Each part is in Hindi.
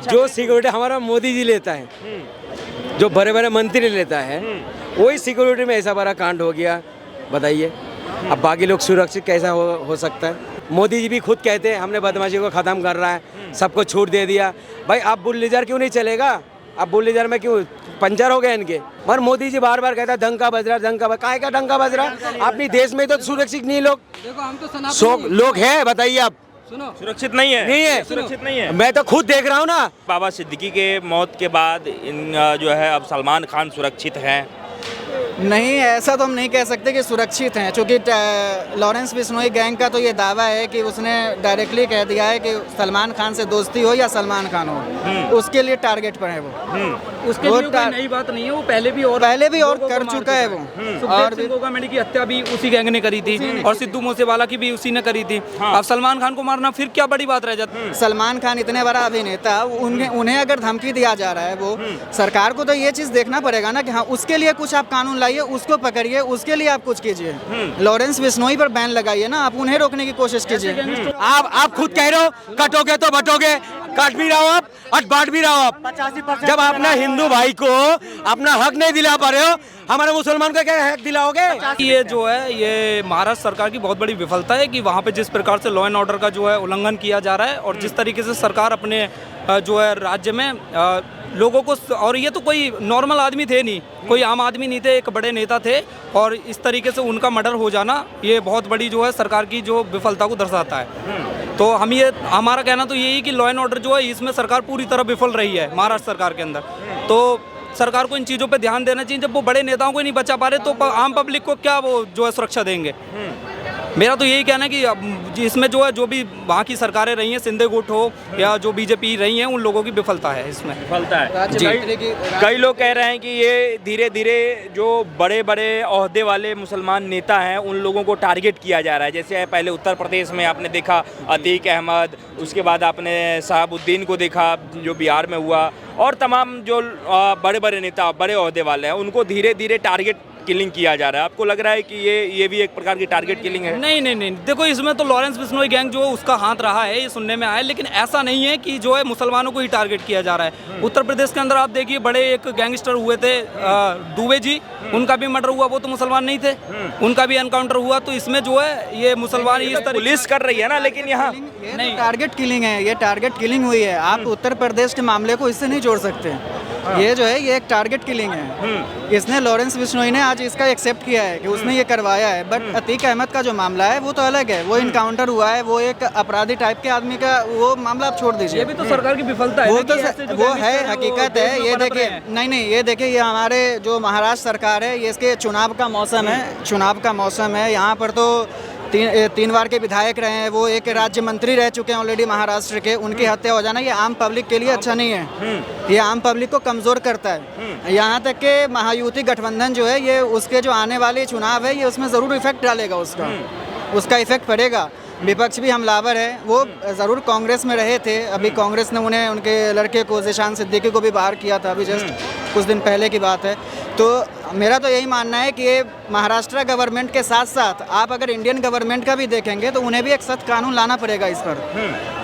जो सिक्योरिटी हमारा मोदी जी लेता है, जो बड़े बड़े मंत्री लेता है, वही सिक्योरिटी में ऐसा बड़ा कांड हो गया। बताइए अब बाकी लोग सुरक्षित कैसा हो सकता है। मोदी जी भी खुद कहते हैं हमने बदमाशी को ख़त्म कर रहा है, सबको छूट दे दिया। भाई अब बुलडोजर क्यों नहीं चलेगा? अब बुलडोजर में क्यों पंचर हो गए इनके? मगर मोदी जी बार बार कहता है डंका बज रहा, डंका बज, काहे का डंका बज रहा? अपनी देश में तो सुरक्षित नहीं लोग। देखो हम तो लोग हैं, बताइए आप। सुनो, सुरक्षित नहीं है, नहीं है, सुरक्षित नहीं है। मैं तो खुद देख रहा हूँ ना। बाबा सिद्दीकी के मौत के बाद जो है अब सलमान खान सुरक्षित हैं। नहीं, ऐसा तो हम नहीं कह सकते कि सुरक्षित हैं, क्योंकि लॉरेंस बिश्नोई गैंग का तो ये दावा है कि उसने डायरेक्टली कह दिया है कि सलमान खान से दोस्ती हो या सलमान खान हो, उसके लिए टारगेट पर है वो। उसके लिए कोई नई बात नहीं है, वो पहले भी और कर चुका है वो। और गोगामेडी की हत्या भी उसी गैंग ने करी थी और सिद्धू मूसेवाला की भी उसी ने करी थी। अब सलमान खान को मारना फिर क्या बड़ी बात रह जाती? सलमान खान इतने बड़ा अभिनेता, उन्हें अगर धमकी दिया जा रहा है, वो सरकार को तो ये चीज़ देखना पड़ेगा ना कि हाँ उसके लिए कुछ आप कानून लाइए, उसको पकड़िए, उसके लिए आप कुछ कीजिए। लॉरेंस बिश्नोई पर बैन लगाइए ना, आप उन्हें रोकने की कोशिश कीजिए। आप खुद कह रहे हो कटोगे तो बटोगे, काट भी रहा हो आप और बांट भी रहा हो आप। जब अपना हिंदू भाई को अपना हक नहीं दिला पा रहे हो, हमारे मुसलमान को क्या हक दिलाओगे? ये जो है ये महाराष्ट्र सरकार की बहुत बड़ी विफलता है कि वहाँ पे जिस प्रकार से लॉ एंड ऑर्डर का जो है उल्लंघन किया जा रहा है और जिस तरीके से सरकार अपने जो है राज्य में लोगों को, और ये तो कोई नॉर्मल आदमी थे नहीं, कोई आम आदमी नहीं थे, एक बड़े नेता थे, और इस तरीके से उनका मर्डर हो जाना ये बहुत बड़ी जो है सरकार की जो विफलता को दर्शाता है। तो हमारा कहना तो यही कि लॉ एंड ऑर्डर जो है इसमें सरकार पूरी तरह विफल रही है महाराष्ट्र सरकार के अंदर। तो सरकार को इन चीज़ों पे ध्यान देना चाहिए। जब वो बड़े नेताओं को ही नहीं बचा पा रहे तो आम पब्लिक को क्या वो जो है सुरक्षा देंगे? मेरा तो यही कहना है कि इसमें जो है जो भी वहाँ की सरकारें रही हैं, शिंदे गुट हो या जो बीजेपी रही हैं, उन लोगों की विफलता है इसमें। विफलता है। कई लोग कह रहे हैं कि ये धीरे धीरे जो बड़े बड़े ओहदे वाले मुसलमान नेता हैं उन लोगों को टारगेट किया जा रहा है। जैसे पहले उत्तर प्रदेश में आपने देखा अतीक अहमद, उसके बाद आपने शहाबुद्दीन को देखा जो बिहार में हुआ, और तमाम जो बड़े बड़े नेता बड़े ओहदे वाले हैं उनको धीरे धीरे टारगेट किलिंग किया जा रहा है। आपको लग रहा है कि ये भी एक प्रकार की टारगेट किलिंग है? नहीं, देखो इसमें तो लॉरेंस बिश्नोई गैंग जो उसका हाथ रहा है, ये सुनने में आया, लेकिन ऐसा नहीं है कि जो है मुसलमानों को ही टारगेट किया जा रहा है। उत्तर प्रदेश के अंदर आप देखिए बड़े एक गैंगस्टर हुए थे दुबे जी, उनका भी मर्डर हुआ, वो तो मुसलमान नहीं थे, उनका भी एनकाउंटर हुआ। तो इसमें जो है ये मुसलमान इस तरह पुलिस कर रही है ना, लेकिन यहाँ नहीं, टारगेट किलिंग है, ये टारगेट किलिंग हुई है। आप उत्तर प्रदेश के मामले को इससे नहीं जोड़ सकते। ये जो है ये एक टारगेट किलिंग है। इसने लॉरेंस बिश्नोई ने आज इसका एक्सेप्ट किया है कि उसने ये करवाया है, बट अतीक अहमद का जो मामला है वो तो अलग है। वो इनकाउंटर हुआ है, वो एक अपराधी टाइप के आदमी का, वो मामला आप छोड़ दीजिए। ये भी तो सरकार की विफलता है। वो है हकीकत है। ये देखिए, नहीं, ये देखिए, ये हमारे जो महाराष्ट्र सरकार है, ये इसके चुनाव का मौसम है। यहाँ पर तो तीन बार के विधायक रहे हैं, वो एक राज्य मंत्री रह चुके हैं ऑलरेडी महाराष्ट्र के। उनकी हत्या हो जाना ये आम पब्लिक के लिए अच्छा नहीं है, ये आम पब्लिक को कमज़ोर करता है। यहाँ तक कि महायुति गठबंधन जो है ये उसके जो आने वाले चुनाव है ये उसमें ज़रूर इफेक्ट डालेगा, उसका इफेक्ट पड़ेगा। विपक्ष भी हमलावर है, वो ज़रूर कांग्रेस में रहे थे, अभी कांग्रेस ने उन्हें उनके लड़के को ज़ीशान सिद्दीकी को भी बाहर किया था, अभी जस्ट कुछ दिन पहले की बात है। तो मेरा तो यही मानना है कि ये महाराष्ट्र गवर्नमेंट के साथ साथ आप अगर इंडियन गवर्नमेंट का भी देखेंगे तो उन्हें भी एक सख्त कानून लाना पड़ेगा इस पर।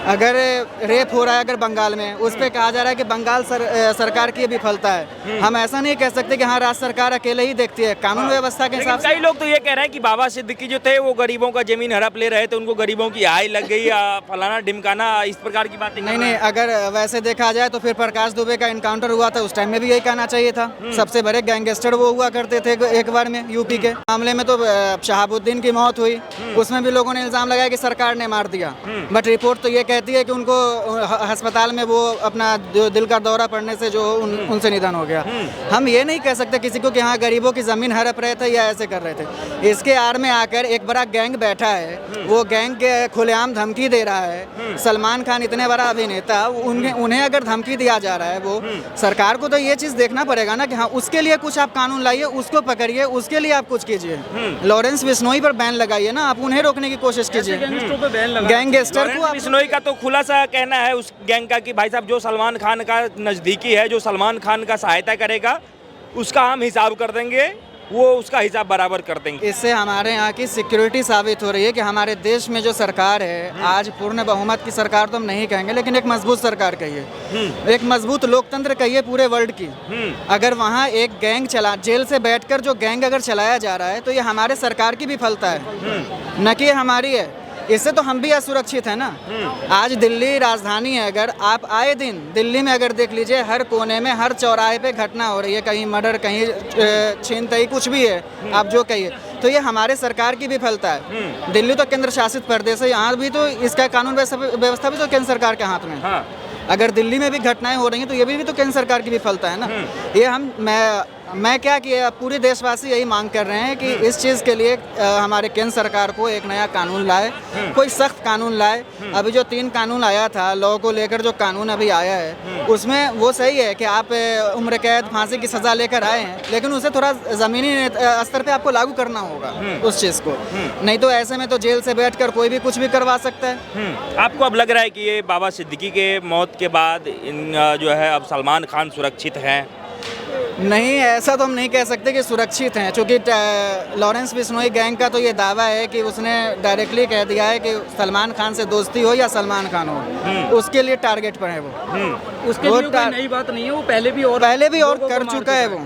अगर रेप हो रहा है अगर बंगाल में, उस पर कहा जा रहा है कि बंगाल सरकार की विफलता है। हम ऐसा नहीं कह सकते कि हाँ राज्य सरकार अकेले ही देखती है, कानून व्यवस्था के हिसाब से। कई लोग तो ये कह रहे हैं कि बाबा सिद्दीकी जो थे वो गरीबों का जमीन हड़प ले रहे थे, उनको गरीबों की आय लग गई, फलाना ढिमकाना, इस प्रकार की बातें। नहीं, अगर वैसे देखा जाए तो फिर प्रकाश दुबे का इनकाउंटर हुआ था, उस टाइम में भी यही कहना चाहिए था। सबसे बड़े गैंगस्टर वो हुआ करते थे एक बार में। यूपी के मामले में तो शहाबुद्दीन की मौत हुई, उसमें भी लोगों ने इल्जाम लगाया कि सरकार ने मार दिया, बट रिपोर्ट तो ये कहती है कि उनको अस्पताल में वो अपना दिल का दौरा पड़ने से जो उनसे निधन हो गया। हम ये नहीं कह सकते किसी को कि हाँ गरीबों की जमीन हड़प रहे थे या ऐसे कर रहे थे। इसके आड़ में आकर एक बड़ा गैंग बैठा है, वो गैंग के खुलेआम धमकी दे रहा है। सलमान खान इतने बड़ा अभिनेता, उन्हें अगर धमकी दिया जा रहा है, वो सरकार को तो ये चीज़ देखना पड़ेगा ना कि हाँ उसके लिए कुछ आप कानून लाइए, उसको पकड़िए, उसके लिए आप कुछ कीजिए। लॉरेंस बिश्नोई पर बैन लगाइए ना, आप उन्हें रोकने की कोशिश कीजिए। गैंगस्टर को बिश्नोई का तो खुलासा कहना है उस गैंग का कि भाई साहब जो सलमान खान का नज़दीकी है, जो सलमान खान का सहायता करेगा उसका हम हिसाब कर देंगे, वो उसका हिसाब बराबर कर देंगे। इससे हमारे यहाँ की सिक्योरिटी साबित हो रही है कि हमारे देश में जो सरकार है, आज पूर्ण बहुमत की सरकार तो हम नहीं कहेंगे, लेकिन एक मजबूत सरकार कहिए, एक मजबूत लोकतंत्र कहिए पूरे वर्ल्ड की। अगर वहाँ एक गैंग चला, जेल से बैठकर जो गैंग अगर चलाया जा रहा है, तो ये हमारे सरकार की विफलता है, न कि हमारी है। इससे तो हम भी असुरक्षित हैं ना। आज दिल्ली राजधानी है, अगर आप आए दिन दिल्ली में अगर देख लीजिए, हर कोने में हर चौराहे पे घटना हो रही है, कहीं मर्डर, कहीं छीनताई, कुछ भी है आप जो कहिए, तो ये हमारे सरकार की विफलता है। दिल्ली तो केंद्र शासित प्रदेश है, यहाँ भी तो इसका कानून व्यवस्था भी तो केंद्र सरकार के हाथ में है। अगर दिल्ली में भी घटनाएं हो रही हैं तो ये भी तो केंद्र सरकार की विफलता है ना। ये मैं क्या कि पूरे देशवासी यही मांग कर रहे हैं कि इस चीज़ के लिए हमारे केंद्र सरकार को एक नया कानून लाए, कोई सख्त कानून लाए। अभी जो 3 कानून आया था लॉ को लेकर, जो कानून अभी आया है उसमें वो सही है कि आप उम्र कैद, फांसी की सज़ा लेकर आए हैं, लेकिन उसे थोड़ा ज़मीनी स्तर पे आपको लागू करना होगा उस चीज़ को। नहीं तो ऐसे में तो जेल से बैठकर कोई भी कुछ भी करवा सकता है। आपको अब लग रहा है कि ये बाबा सिद्दीकी के मौत के बाद जो है अब सलमान खान सुरक्षित हैं? नहीं, ऐसा तो हम नहीं कह सकते कि सुरक्षित हैं, क्योंकि लॉरेंस बिश्नोई गैंग का तो ये दावा है कि उसने डायरेक्टली कह दिया है कि सलमान खान से दोस्ती हो या सलमान खान हो, उसके लिए टारगेट पर है वो। उसके लिए कोई नई बात नहीं है, वो पहले भी और कर चुका है वो।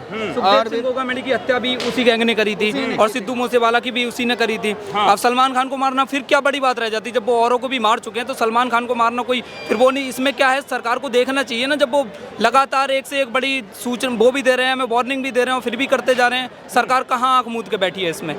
और सिंह गोगामेडी की हत्या भी उसी गैंग ने करी थी, और सिद्धू मूसेवाला की भी उसी ने करी थी। अब सलमान खान को मारना फिर क्या बड़ी बात रह जाती? जब वो औरों को भी मार चुके हैं तो सलमान खान को मारना कोई फिर वो नहीं। इसमें क्या है, सरकार को देखना चाहिए ना, जब वो लगातार एक से एक बड़ी सूचना वो भी दे रहे हैं, हमें वार्निंग भी दे रहे हैं, फिर भी करते जा रहे हैं, सरकार कहाँ आंख मूंद के बैठी है इसमें?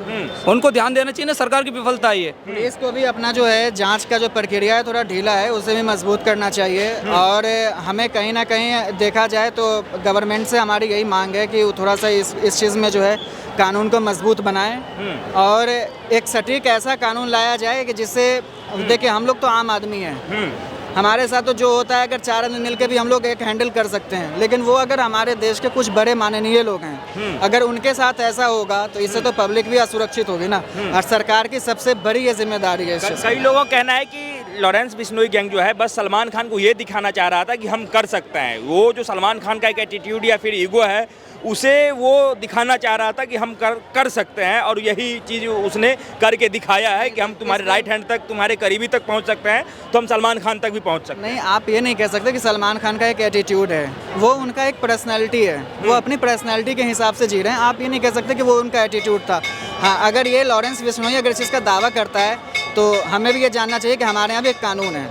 उनको ध्यान देना चाहिए ना, सरकार की विफलता है ये। पुलिस को भी अपना जो है जांच का जो प्रक्रिया है थोड़ा ढीला है, उसे भी मजबूत करना चाहिए। और हमें कहीं ना कहीं देखा जाए तो गवर्नमेंट से हमारी यही मांग है कि वो थोड़ा सा इस चीज़ में जो है कानून को मजबूत बनाएं, और एक सटीक ऐसा कानून लाया जाए कि जिससे, देखिए हम लोग तो आम आदमी हैं, हमारे साथ तो जो होता है अगर 4 आदमी मिल के भी हम लोग एक हैंडल कर सकते हैं, लेकिन वो अगर हमारे देश के कुछ बड़े माननीय लोग हैं, अगर उनके साथ ऐसा होगा तो इससे तो पब्लिक भी असुरक्षित होगी ना। और सरकार की सबसे बड़ी ये जिम्मेदारी है। कई लोगों का कहना है कि लॉरेंस बिश्नोई गैंग जो है बस सलमान खान को ये दिखाना चाह रहा था कि हम कर सकते हैं। वो जो सलमान खान का एक एटीट्यूड या फिर ईगो है, उसे वो दिखाना चाह रहा था कि हम कर सकते हैं, और यही चीज़ उसने करके दिखाया है कि हम तुम्हारे राइट हैंड तक, तुम्हारे करीबी तक पहुंच सकते हैं, तो हम सलमान खान तक भी पहुंच सकते हैं। नहीं, आप ये नहीं कह सकते कि सलमान खान का एक एटीट्यूड है, वो उनका एक पर्सनैलिटी है, वो अपनी पर्सनैलिटी के हिसाब से जी रहे हैं। आप ये नहीं कह सकते कि वो उनका एटीट्यूड था। हाँ, अगर ये लॉरेंस बिश्नोई अगर इस चीज़ का दावा करता है तो हमें भी ये जानना चाहिए कि हमारे यहाँ भी एक कानून है,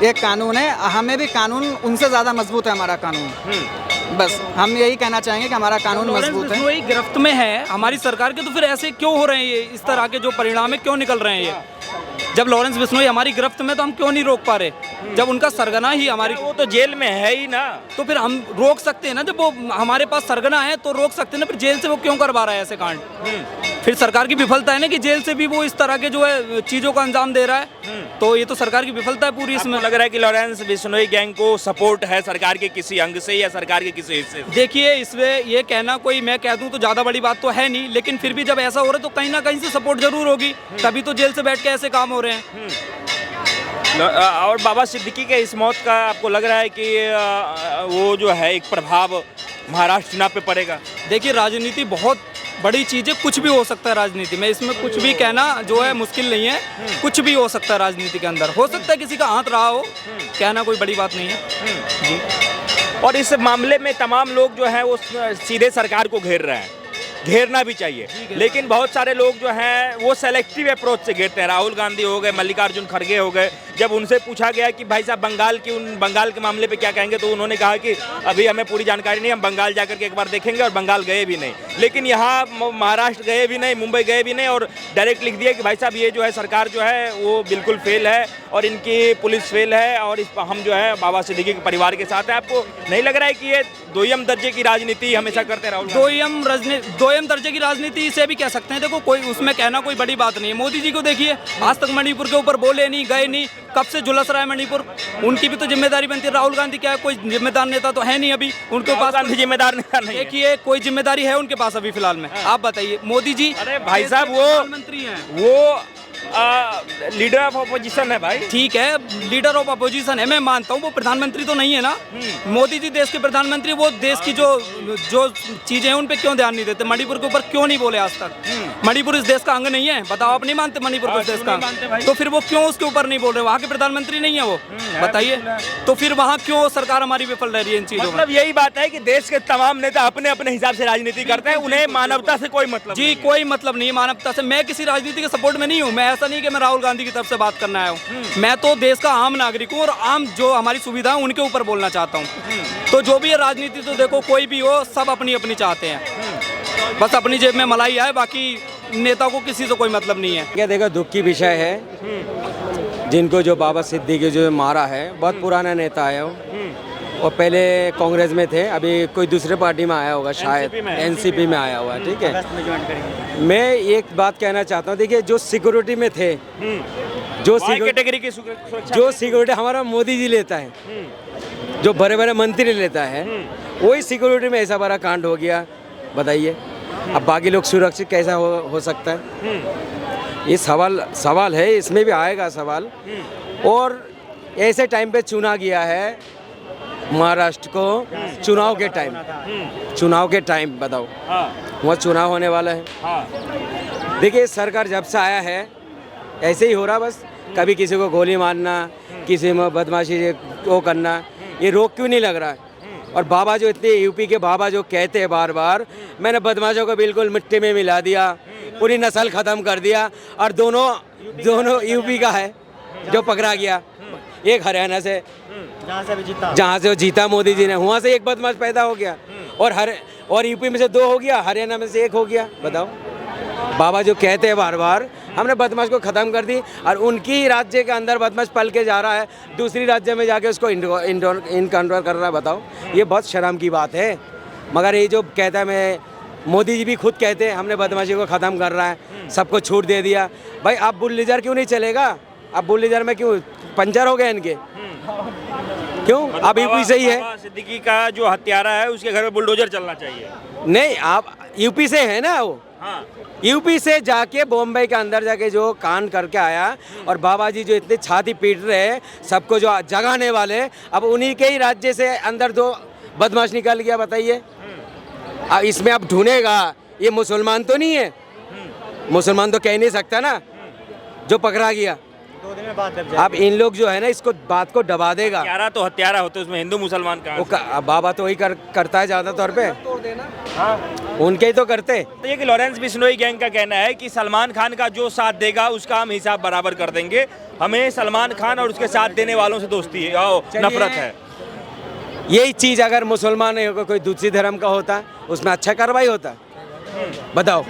एक कानून है, हमें भी कानून उनसे ज़्यादा मजबूत है हमारा कानून। बस हम यही कहना चाहेंगे कि हमारा कानून मजबूत है। बिश्नोई गिरफ्त में है हमारी सरकार के, तो फिर ऐसे क्यों हो रहे हैं ये, इस तरह के जो परिणाम है क्यों निकल रहे हैं ये? जब लॉरेंस बिश्नोई हमारी गिरफ्त में तो हम क्यों नहीं रोक पा रहे? जब उनका सरगना ही हमारी, वो तो जेल में है ही ना, तो फिर हम रोक सकते हैं ना। जब वो हमारे पास सरगना है तो रोक सकते हैं ना, फिर जेल से वो क्यों करवा रहा है ऐसे कांड? फिर सरकार की विफलता है ना कि जेल से भी वो इस तरह के जो है चीज़ों का अंजाम दे रहा है, तो ये तो सरकार की विफलता है पूरी। इसमें लग रहा है कि लॉरेंस बिश्नोई गैंग को सपोर्ट है सरकार के किसी अंग से या सरकार के किसी हिस्से से। देखिए, इसमें ये कहना कोई मैं कह दूं तो ज़्यादा बड़ी बात तो है नहीं, लेकिन फिर भी जब ऐसा हो रहा है तो कहीं ना कहीं से सपोर्ट जरूर होगी, तभी तो जेल से बैठ के ऐसे काम हो रहे हैं। और बाबा सिद्दीकी के इस मौत का आपको लग रहा है कि वो जो है एक प्रभाव महाराष्ट्र चुनाव पे पड़ेगा? देखिए, राजनीति बहुत बड़ी चीज़ है, कुछ भी हो सकता है राजनीति में, इसमें कुछ भी कहना जो है मुश्किल नहीं है, कुछ भी हो सकता है राजनीति के अंदर, हो सकता है किसी का हाथ रहा हो, कहना कोई बड़ी बात नहीं है जी। और इस मामले में तमाम लोग जो हैं वो सीधे सरकार को घेर रहे हैं, घेरना भी चाहिए, लेकिन बहुत सारे लोग जो हैं वो सेलेक्टिव अप्रोच से घेरते हैं। राहुल गांधी हो गए, मल्लिकार्जुन खड़गे हो गए, जब उनसे पूछा गया कि भाई साहब बंगाल के मामले पे क्या कहेंगे, तो उन्होंने कहा कि अभी हमें पूरी जानकारी नहीं, हम बंगाल जाकर के एक बार देखेंगे, और बंगाल गए भी नहीं। लेकिन यहाँ महाराष्ट्र गए भी नहीं, मुंबई गए भी नहीं, और डायरेक्ट लिख दिया कि भाई साहब ये जो है सरकार जो है वो बिल्कुल फेल है, और इनकी पुलिस फेल है, और हम जो है बाबा सिद्दीकी के परिवार के साथ हैं। आपको नहीं लग रहा है कि ये दोयम दर्जे की राजनीति हमेशा करते राहुल? दोयम दर्जे की राजनीति इसे भी कह सकते हैं। देखो, कोई उसमें कहना कोई बड़ी बात नहीं है। मोदी जी को देखिए, आज तक मणिपुर के ऊपर बोले नहीं, गए नहीं, कब से झुलस रहा है मणिपुर, उनकी भी तो जिम्मेदारी बनती है। राहुल गांधी क्या है, कोई जिम्मेदार नेता तो है नहीं अभी उनके पास, जिम्मेदार नेता नहीं। देखिए, कोई जिम्मेदारी है उनके पास अभी फिलहाल में? आप बताइए। मोदी जी, अरे भाई साहब, वो प्रधानमंत्री हैं, वो लीडर ऑफ अपोजिशन है भाई। ठीक है, लीडर ऑफ अपोजिशन है, मैं मानता हूँ, वो प्रधानमंत्री तो नहीं है ना। मोदी जी देश के प्रधानमंत्री, वो देश की जो चीजें हैं उन पे क्यों ध्यान नहीं देते? मणिपुर के ऊपर क्यों नहीं बोले आज तक? मणिपुर इस देश का अंग नहीं है? बताओ, आप नहीं मानते मणिपुर को इस देश का अंग? तो फिर वो क्यों उसके ऊपर नहीं बोल रहे? वहाँ के प्रधानमंत्री नहीं है वो, बताइए। तो फिर वहाँ क्यों सरकार हमारी विफल रह रही है इन चीजों में? मतलब यही बात है कि देश के तमाम नेता अपने अपने हिसाब से राजनीति करते हैं, उन्हें मानवता से कोई मतलब जी कोई मतलब नहीं है मानवता से। मैं किसी राजनीति के सपोर्ट में नहीं हूँ। मैं ऐसा नहीं कि मैं राहुल गांधी की तरफ से बात करना आया हूँ। मैं तो देश का आम नागरिक हूँ और आम जो हमारी सुविधा है उनके ऊपर बोलना चाहता हूँ। तो जो भी है राजनीति, तो देखो कोई भी हो, सब अपनी अपनी चाहते हैं, बस अपनी जेब में मलाई आए, बाकी नेता को किसी से कोई मतलब नहीं है। क्या देखो, दुख की विषय है जिनको जो बाबा सिद्दीकी जो मारा है, बहुत पुराना नेता है वो, और पहले कांग्रेस में थे, अभी कोई दूसरे पार्टी में आया होगा शायद, एनसीपी में आया हुआ, ठीक है। मैं एक बात कहना चाहता हूँ, देखिए जो सिक्योरिटी में थे, जो कैटेगरी की सुरक्षा, जो सिक्योरिटी हमारा मोदी जी लेता है, जो बड़े बड़े मंत्री लेता है, वही सिक्योरिटी में ऐसा बड़ा कांड हो गया, बताइए। अब बाकी लोग सुरक्षित कैसा हो सकता है? ये सवाल है, इसमें भी आएगा सवाल। और ऐसे टाइम पे चुना गया है महाराष्ट्र को, चुनाव के टाइम बताओ, वहाँ चुनाव होने वाला है। देखिए सरकार जब से आया है ऐसे ही हो रहा, बस कभी किसी को गोली मारना, किसी में बदमाशी वो करना, ये रोक क्यों नहीं लग रहा है? और बाबा जो इतने यूपी के बाबा जो कहते हैं बार बार, मैंने बदमाशों को बिल्कुल मिट्टी में मिला दिया, पूरी नस्ल ख़त्म कर दिया, और दोनों यूपी का है जो पकड़ा गया, एक हरियाणा से जहाँ से वो जीता मोदी जी ने, वहाँ से एक बदमाश पैदा हो गया, और यूपी में से 2 हो गया, हरियाणा में से 1 हो गया। बताओ, बाबा जो कहते हैं बार बार हमने बदमाश को ख़त्म कर दी, और उनकी राज्य के अंदर बदमाश पल के जा रहा है, दूसरी राज्य में जाके उसको इनकाउंटर कर रहा है। बताओ, ये बहुत शर्म की बात है। मगर ये जो कहता है, मैं मोदी जी भी खुद कहते हैं हमने बदमाशी को ख़त्म कर रहा है, सबको छूट दे दिया। भाई अब बुलडोजर क्यों नहीं चलेगा? अब बुलडोजर में क्यों पंचर हो गए इनके? क्यों? अब यूपी से ही है। सिद्दीकी का जो हत्यारा है उसके घर में बुलडोजर चलना चाहिए। नहीं, आप यूपी से है ना वो, यूपी से जाके बॉम्बे के अंदर जाके जो कांड करके आया, और बाबा जी जो इतने छाती पीट रहे हैं सबको जो जगाने वाले, अब उन्हीं के ही राज्य से अंदर 2 बदमाश निकल गया। बताइए, अब इसमें अब ढूंढेगा ये मुसलमान तो नहीं है? मुसलमान तो कह नहीं सकता ना जो पकड़ा गया। 2 दिन में बात दब अब इन लोग जो है ना इसको बात को दबा देगा। हत्यारा तो हत्यारा होते, उसमें हिंदू मुसलमान का बाबा तो वही करता है ज़्यादा तौर पे, उनके ही तो करते। तो ये कि लॉरेंस बिश्नोई गैंग का कहना है कि सलमान खान का जो साथ देगा उसका हम हिसाब बराबर कर देंगे, हमें सलमान खान और उसके साथ देने वालों से दोस्ती है, नफरत है। यही चीज़ अगर मुसलमान कोई दूसरी धर्म का होता, उसमें अच्छा कार्रवाई होता। बताओ,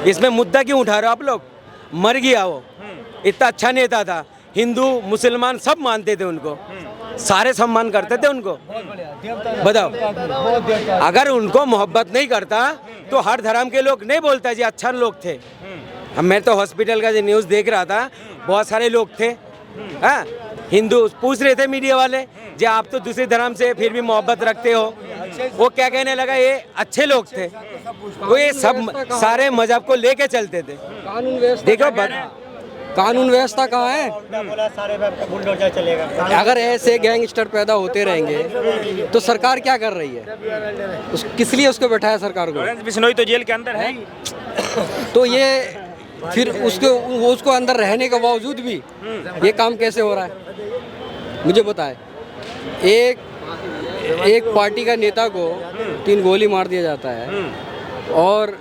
इसमें मुद्दा क्यों उठा रहे हो आप लोग? मर गया वो, इतना अच्छा नेता था, हिंदू मुसलमान सब मानते थे उनको, सारे सम्मान करते थे उनको। बताओ, अगर उनको मोहब्बत नहीं करता तो हर धर्म के लोग नहीं बोलता जी अच्छा लोग थे। मैं तो हॉस्पिटल का जो न्यूज़ देख रहा था, बहुत सारे लोग थे, हाँ, हिंदू पूछ रहे थे मीडिया वाले, जी आप तो दूसरे धर्म से फिर भी मोहब्बत रखते हो। वो क्या कहने लगा, ये अच्छे लोग थे, वो ये सब सारे मजहब को लेके चलते थे। देखो कानून व्यवस्था कहाँ है? बुलडोजर चलेगा। अगर ऐसे गैंगस्टर पैदा होते रहेंगे तो सरकार क्या कर रही है? किस लिए उसको बैठाया सरकार को? लॉरेंस बिश्नोई तो जेल के अंदर है। तो ये फिर उसको अंदर रहने के बावजूद भी ये काम कैसे हो रहा है? मुझे बताए। एक पार्टी का नेता को 3 गोली मार दिया जाता है और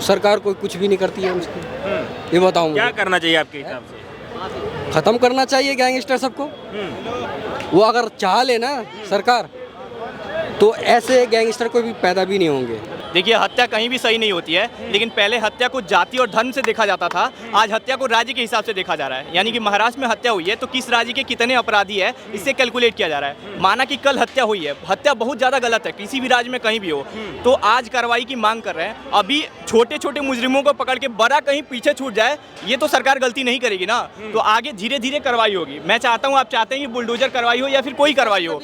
सरकार कोई कुछ भी नहीं करती है उसकी। ये बताऊँ क्या करना चाहिए आपके हिसाब से? खत्म करना चाहिए गैंगस्टर सबको। वो अगर चाह ले ना सरकार, तो ऐसे गैंगस्टर कोई भी पैदा भी नहीं होंगे। देखिए, हत्या कहीं भी सही नहीं होती है, लेकिन पहले हत्या को जाति और धर्म से देखा जाता था, आज हत्या को राज्य के हिसाब से देखा जा रहा है। यानी कि महाराष्ट्र में हत्या हुई है तो किस राज्य के कितने अपराधी है इससे कैलकुलेट किया जा रहा है। माना कि कल हत्या हुई है, हत्या बहुत ज़्यादा गलत है, किसी भी राज्य में कहीं भी हो, तो आज कार्रवाई की मांग कर रहे हैं। अभी छोटे छोटे मुजरिमों को पकड़ के बड़ा कहीं पीछे छूट जाए, ये तो सरकार गलती नहीं करेगी ना, तो आगे धीरे धीरे कार्रवाई होगी। मैं चाहता हूँ, आप चाहते हैं कि बुलडोजर कार्रवाई हो या फिर कोई कार्रवाई हो?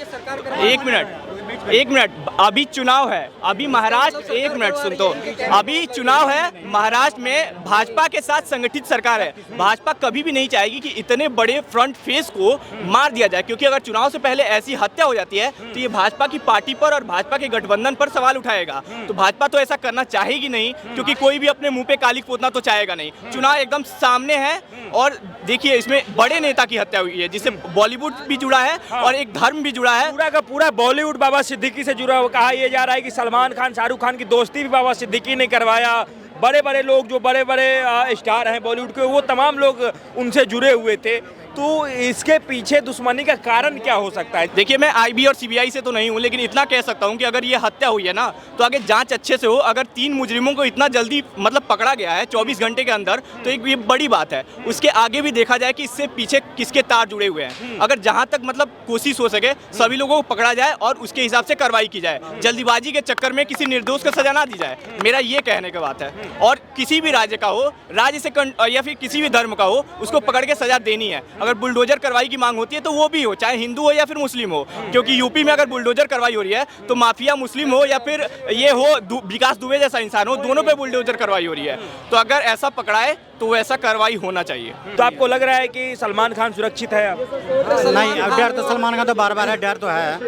1 मिनट, एक मिनट, अभी चुनाव है, अभी महाराष्ट्र, एक मिनट सुन तो, अभी चुनाव है, महाराष्ट्र में भाजपा के साथ संगठित सरकार है। भाजपा कभी भी नहीं चाहेगी कि इतने बड़े फ्रंट फेस को मार दिया जाए, क्योंकि अगर चुनाव से पहले ऐसी हत्या हो जाती है तो ये भाजपा की पार्टी पर और भाजपा के गठबंधन पर सवाल उठाएगा। तो भाजपा तो ऐसा करना चाहेगी नहीं, क्योंकि कोई भी अपने मुंह पे कालिक पोतना तो चाहेगा नहीं। चुनाव एकदम सामने है और देखिए इसमें बड़े नेता की हत्या हुई है, जिससे बॉलीवुड भी जुड़ा है और एक धर्म भी जुड़ा है। पूरा का पूरा बॉलीवुड बाबा सिद्दीकी से जुड़ा हुआ। कहा यह जा रहा है कि सलमान खान शाहरुख खान की दोस्ती भी बाबा सिद्दीकी ने करवाया। बड़े बड़े लोग जो बड़े बड़े स्टार हैं बॉलीवुड के, वो तमाम लोग उनसे जुड़े हुए थे। तो इसके पीछे दुश्मनी का कारण क्या हो सकता है? देखिए मैं आईबी और सीबीआई से तो नहीं हूँ, लेकिन इतना कह सकता हूँ कि अगर ये हत्या हुई है ना, तो आगे जांच अच्छे से हो। अगर 3 मुजरिमों को इतना जल्दी मतलब पकड़ा गया है 24 घंटे के अंदर, तो एक ये बड़ी बात है। उसके आगे भी देखा जाए कि इससे पीछे किसके तार जुड़े हुए हैं। अगर जहाँ तक मतलब कोशिश हो सके सभी लोगों को पकड़ा जाए और उसके हिसाब से कार्रवाई की जाए। जल्दीबाजी के चक्कर में किसी निर्दोष को सजा ना दी जाए, मेरा ये कहने की बात है। और किसी भी राज्य का हो, राज्य से या फिर किसी भी धर्म का हो, उसको पकड़ के सजा देनी है। अगर बुलडोजर कार्रवाई की मांग होती है तो वो भी हो, चाहे हिंदू हो या फिर मुस्लिम हो। क्योंकि यूपी में अगर बुलडोजर कार्रवाई हो रही है तो माफिया मुस्लिम हो या फिर ये हो विकास दुबे जैसा इंसान हो, दोनों पे बुलडोजर कार्रवाई हो रही है। तो अगर ऐसा पकड़ाए तो वैसा कार्रवाई होना चाहिए। तो आपको लग रहा है कि सलमान खान सुरक्षित है? अब नहीं, अब डर तो सलमान खान तो बार बार है, डर तो है।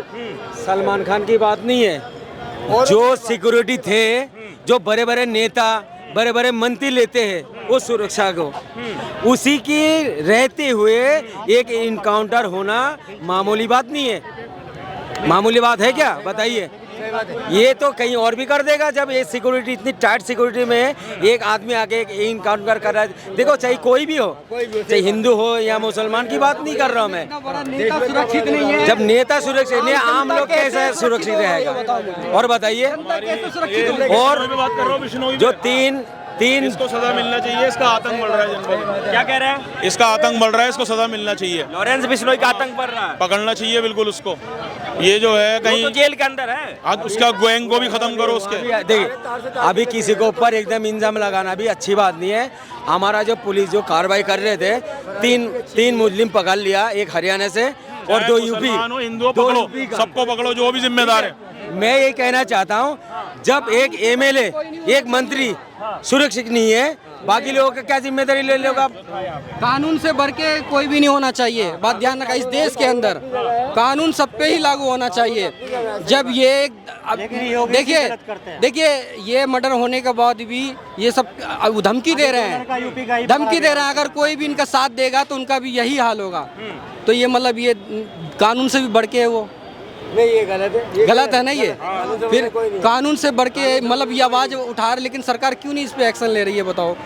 सलमान खान की बात नहीं है, जो सिक्योरिटी थे, जो बड़े बड़े नेता बड़े बड़े मंत्री लेते हैं वो सुरक्षा को, उसी की रहते हुए एक इनकाउंटर होना मामूली बात नहीं है। मामूली बात है क्या बताइए? ये तो कहीं और भी कर देगा। जब ये सिक्योरिटी, इतनी टाइट सिक्योरिटी में एक आदमी आके एक इनकाउंटर कर रहा है, देखो चाहे कोई भी हो, चाहे हिंदू हो या मुसलमान की बात नहीं कर रहा हूँ मैं। सुरक्षित नहीं है। जब नेता सुरक्षित नहीं, आम लोग कैसे सुरक्षित रहेगा? और बताइए। और जो तीन इसको सजा मिलना चाहिए, इसका आतंक बढ़ रहा है जनपद। क्या कह रहे हैं? इसका आतंक बढ़ रहा है, इसको सजा मिलना चाहिए। लॉरेंस बिश्नोई का आतंक बढ़ रहा है, पकड़ना चाहिए बिल्कुल उसको। ये जो है कहीं तो जेल के अंदर है, आज उसका गैंग को भी खत्म करो उसके। देखिए अभी किसी के ऊपर एकदम इल्जाम लगाना भी अच्छी बात नहीं है। हमारा जो पुलिस जो कार्रवाई कर रहे थे, तीन मुस्लिम पकड़ लिया, एक हरियाणा से और 2 यूपी। हिंदुओं पकड़ो, सबको पकड़ो जो भी जिम्मेदार है। मैं ये कहना चाहता हूँ, जब एक एमएलए, एक मंत्री सुरक्षित नहीं है, बाकी लोगों का क्या जिम्मेदारी ले लोगे आप? कानून से बढ़ के कोई भी नहीं होना चाहिए। बात ध्यान रखा, इस देश के अंदर कानून सब पे ही लागू होना चाहिए। जब ये देखिए ये मर्डर होने के बाद भी ये सब धमकी दे रहे हैं, धमकी दे रहे हैं। अगर कोई भी इनका साथ देगा तो उनका भी यही हाल होगा। तो ये मतलब ये कानून से भी बढ़ के है वो। नहीं, ये गलत है, गलत है ना ये। फिर कानून से बढ़ के मतलब ये आवाज उठा रहे, लेकिन सरकार क्यों नहीं इस पे एक्शन ले रही है बताओ?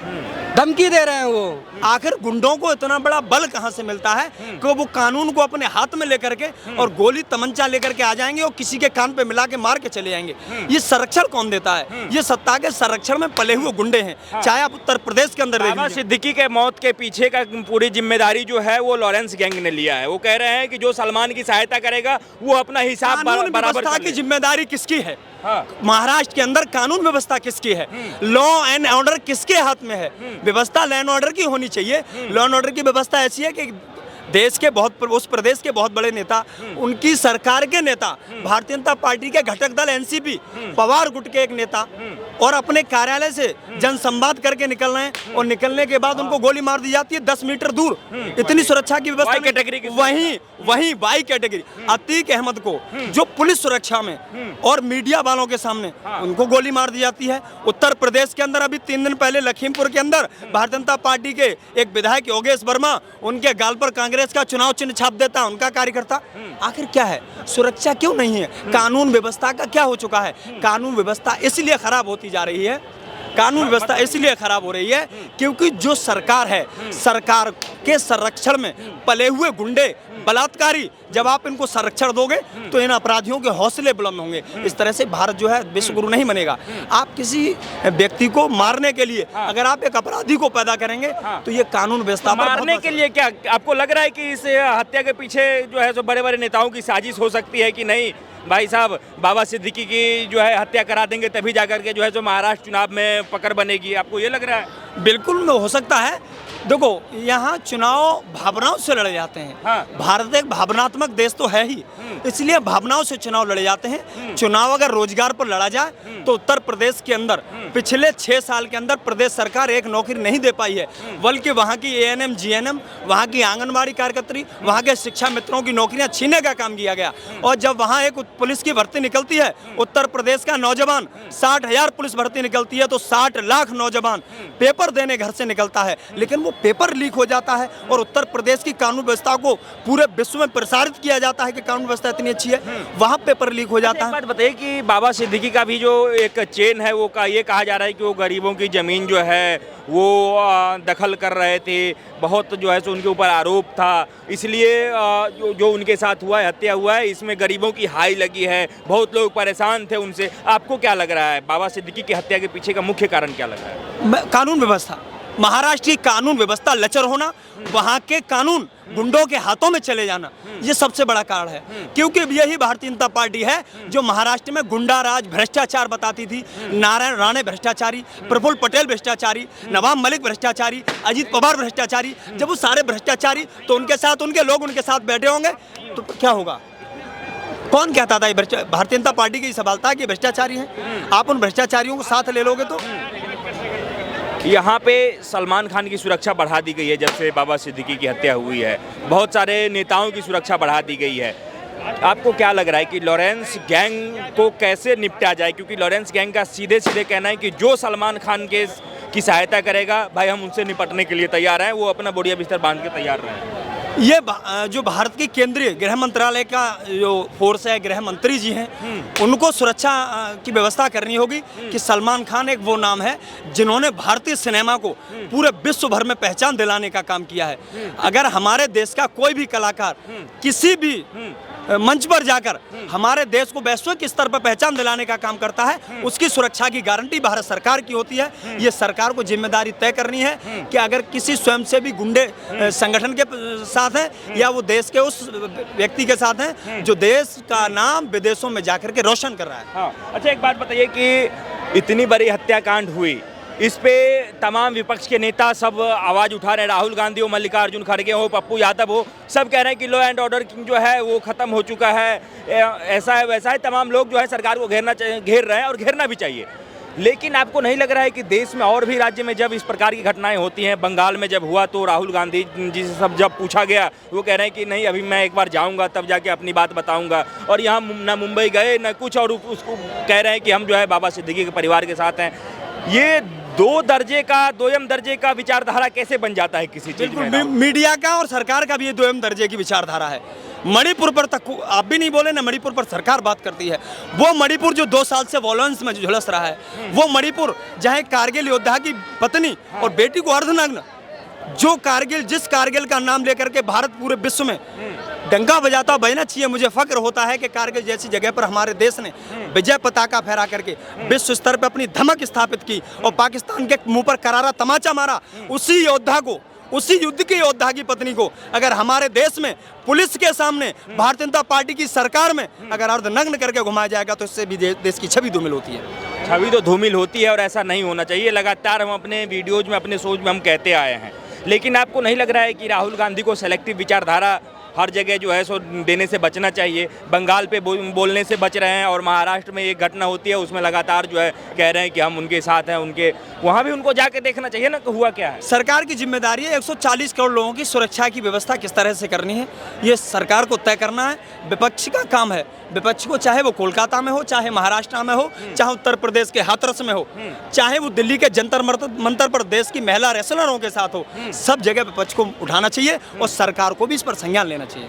धमकी दे रहे हैं वो। आखिर गुंडों को इतना बड़ा बल कहां से मिलता है कि वो कानून को अपने हाथ में लेकर के और गोली तमंचा लेकर के आ जाएंगे और किसी के कान पे मिला के मार के चले जाएंगे? ये संरक्षण कौन देता है? ये सत्ता के संरक्षण में पले हुए गुंडे हैं। चाहे आप उत्तर प्रदेश के अंदर बाबा सिद्दीकी के मौत के पीछे का पूरी जिम्मेदारी जो है वो लॉरेंस गैंग ने लिया है। वो कह रहे हैं कि जो सलमान की सहायता करेगा वो अपना हिसाब बराबर व्यवस्था की जिम्मेदारी किसकी है? महाराष्ट्र के अंदर कानून व्यवस्था किसकी है? लॉ एंड ऑर्डर किसके हाथ में है? व्यवस्था लॉ एंड ऑर्डर की होनी चाहिए। लॉ एंड ऑर्डर की व्यवस्था ऐसी है कि देश के उस प्रदेश के बहुत बड़े नेता, उनकी सरकार के नेता, भारतीय जनता पार्टी के घटक दल एनसीपी, पवार गुट के एक नेता और अपने कार्यालय से जनसंवाद करके निकल रहे हैं और निकलने के बाद उनको गोली मार दी जाती है 10 मीटर दूर। इतनी सुरक्षा की व्यवस्था कैटेगरी वहीं वाई कैटेगरी अतीक अहमद को जो पुलिस सुरक्षा में और मीडिया वालों के सामने उनको गोली मार दी जाती है। उत्तर प्रदेश के अंदर अभी 3 दिन पहले लखीमपुर के अंदर भारतीय जनता पार्टी के एक विधायक योगेश वर्मा, उनके गाल पर कांग्रेस का चुनाव चिन्ह छाप देता, उनका कार्यकर्ता। आखिर क्या है? सुरक्षा क्यों नहीं है? कानून व्यवस्था का क्या हो चुका है? कानून व्यवस्था इसलिए खराब होती जा रही है, कानून व्यवस्था इसलिए खराब हो रही है क्योंकि जो सरकार है, सरकार के संरक्षण में पले हुए गुंडे, बलात्कारी, जब आप इनको संरक्षण दोगे तो इन अपराधियों के हौसले बुलंद होंगे। इस तरह से भारत जो है विश्वगुरु नहीं बनेगा। आप किसी व्यक्ति को मारने के लिए अगर आप एक अपराधी को पैदा करेंगे तो ये कानून व्यवस्था मारने के लिए क्या आपको लग रहा है कि इस हत्या के पीछे जो है सो बड़े बड़े नेताओं की साजिश हो सकती है कि नहीं? भाई साहब बाबा सिद्दीकी की जो है हत्या करा देंगे तभी जाकर के जो है जो महाराष्ट्र चुनाव में पकड़ बनेगी, आपको ये लग रहा है? बिल्कुल हो सकता है। देखो यहाँ चुनाव भावनाओं से लड़े जाते हैं। हाँ। भारत एक भावनात्मक देश तो है ही, इसलिए भावनाओं से चुनाव लड़े जाते हैं। चुनाव अगर रोजगार पर लड़ा जाए तो उत्तर प्रदेश के अंदर पिछले 6 साल के अंदर प्रदेश सरकार एक नौकरी नहीं दे पाई है, बल्कि वहाँ की ANM GNM, वहाँ की आंगनबाड़ी कार्यकर्त्री, वहाँ के शिक्षा मित्रों की नौकरियाँ छीनने का काम किया गया। और जब वहाँ एक पुलिस की भर्ती निकलती है, उत्तर प्रदेश का नौजवान 60,000 पुलिस भर्ती निकलती है तो 60 लाख नौजवान पेपर देने घर से निकलता है, लेकिन वो पेपर लीक हो जाता है और उत्तर प्रदेश की कानून व्यवस्था को पूरे विश्व में प्रसारित किया जाता है कि कानून व्यवस्था इतनी अच्छी है, वहाँ पेपर लीक हो जाता है। एक बात बताइए कि बाबा सिद्दीकी का भी जो एक चेन है वो ये कहा जा रहा है कि वो गरीबों की ज़मीन जो है वो दखल कर रहे थे, बहुत जो है सो उनके ऊपर आरोप था, इसलिए जो उनके साथ हुआ है, हत्या हुआ है, इसमें गरीबों की हाई लगी है, बहुत लोग परेशान थे उनसे। आपको क्या लग रहा है बाबा सिद्दीकी की हत्या के पीछे का मुख्य कारण क्या लग रहा है? कानून व्यवस्था, महाराष्ट्र की कानून व्यवस्था लचर होना, वहाँ के कानून गुंडों के हाथों में चले जाना, ये सबसे बड़ा कारण है। क्योंकि यही भारतीय जनता पार्टी है जो महाराष्ट्र में गुंडा राज, भ्रष्टाचार बताती थी। नारायण राणे भ्रष्टाचारी, प्रफुल्ल पटेल भ्रष्टाचारी, नवाब मलिक भ्रष्टाचारी, अजीत पवार भ्रष्टाचारी। जब वो सारे भ्रष्टाचारी तो उनके साथ उनके लोग उनके साथ बैठे होंगे तो क्या होगा? कौन कहता था भारतीय जनता पार्टी की सफलता कि भ्रष्टाचारी हैं? आप उन भ्रष्टाचारियों को साथ ले लोगे तो। यहाँ पे सलमान खान की सुरक्षा बढ़ा दी गई है जब से बाबा सिद्दीकी की हत्या हुई है, बहुत सारे नेताओं की सुरक्षा बढ़ा दी गई है। आपको क्या लग रहा है कि लॉरेंस गैंग को कैसे निपटा जाए? क्योंकि लॉरेंस गैंग का सीधे सीधे कहना है कि जो सलमान खान की सहायता करेगा भाई हम उनसे निपटने के लिए तैयार हैं, वो अपना बोरिया बिस्तर बांध के तैयार रहें। ये जो भारत की केंद्रीय गृह मंत्रालय का जो फोर्स है, गृह मंत्री जी हैं, उनको सुरक्षा की व्यवस्था करनी होगी कि सलमान खान एक वो नाम है जिन्होंने भारतीय सिनेमा को पूरे विश्व भर में पहचान दिलाने का काम किया है। अगर हमारे देश का कोई भी कलाकार किसी भी मंच पर जाकर हमारे देश को वैश्विक स्तर पर पहचान दिलाने का काम करता है, उसकी सुरक्षा की गारंटी भारत सरकार की होती है। ये सरकार को जिम्मेदारी तय करनी है कि अगर किसी स्वयंसेवी गुंडे संगठन के साथ हैं या वो देश के उस व्यक्ति के साथ हैं जो देश का नाम विदेशों में जाकर के रोशन कर रहा है। हाँ, अच्छा एक बात बताइए कि इतनी बड़ी हत्याकांड हुई, इस पे तमाम विपक्ष के नेता सब आवाज़ उठा रहे हैं, राहुल गांधी हो, मल्लिकार्जुन खड़गे हो, पप्पू यादव हो, सब कह रहे हैं कि लॉ एंड ऑर्डर जो है वो ख़त्म हो चुका है, ऐसा है वैसा है। तमाम लोग जो है सरकार को घेर रहे हैं और घेरना भी चाहिए। लेकिन आपको नहीं लग रहा है कि देश में और भी राज्य में जब इस प्रकार की घटनाएं होती हैं, बंगाल में जब हुआ तो राहुल गांधी जी से सब जब पूछा गया वो कह रहे हैं कि नहीं अभी मैं एक बार जाऊंगा तब जाके अपनी बात बताऊंगा, और यहाँ ना मुंबई गए ना कुछ, और उसको कह रहे हैं कि हम जो है बाबा सिद्दीकी के परिवार के साथ हैं। ये दोयम दर्जे का विचारधारा कैसे बन जाता है किसी चीज में? मीडिया का और सरकार का भी ये दोयम दर्जे की विचारधारा है। मणिपुर पर तक आप भी नहीं बोले ना, मणिपुर पर सरकार बात करती है। वो मणिपुर जो 2 साल से वॉयलेंस में झुलस रहा है, वो मणिपुर जहाँ कारगिल योद्धा की पत्नी और बेटी को अर्धनग्न, जो कारगिल, जिस कारगिल का नाम लेकर के भारत पूरे विश्व में डंका बजाता बजना चाहिए। मुझे फक्र होता है कि कारगिल जैसी जगह पर हमारे देश ने विजय पताका फहरा करके विश्व स्तर पर अपनी धमक स्थापित की और पाकिस्तान के मुंह पर करारा तमाचा मारा। उसी योद्धा को, उसी युद्ध के योद्धा की पत्नी को अगर हमारे देश में पुलिस के सामने भारतीय जनता पार्टी की सरकार में अगर अर्धनग्न करके घुमाया जाएगा तो इससे भी देश की छवि धूमिल होती है। छवि तो धूमिल होती है और ऐसा नहीं होना चाहिए। लगातार हम अपने वीडियोज में, अपने शोज में हम कहते आए हैं, लेकिन आपको नहीं लग रहा है कि राहुल गांधी को सेलेक्टिव विचारधारा हर जगह जो है सो देने से बचना चाहिए? बंगाल पे बोलने से बच रहे हैं और महाराष्ट्र में एक घटना होती है उसमें लगातार जो है कह रहे हैं कि हम उनके साथ हैं, उनके वहाँ भी उनको जाके देखना चाहिए ना हुआ क्या है। सरकार की जिम्मेदारी है 140 करोड़ लोगों की सुरक्षा की व्यवस्था किस तरह से करनी है, ये सरकार को तय करना है। विपक्ष का काम है, विपक्ष को चाहे वो कोलकाता में हो, चाहे महाराष्ट्र में हो, चाहे उत्तर प्रदेश के हाथरस में हो, चाहे वो दिल्ली के जंतर मंतर पर देश की महिला रेसलरों के साथ हो, सब जगह विपक्ष को उठाना चाहिए और सरकार को भी इस पर संज्ञान लेना चाहिए।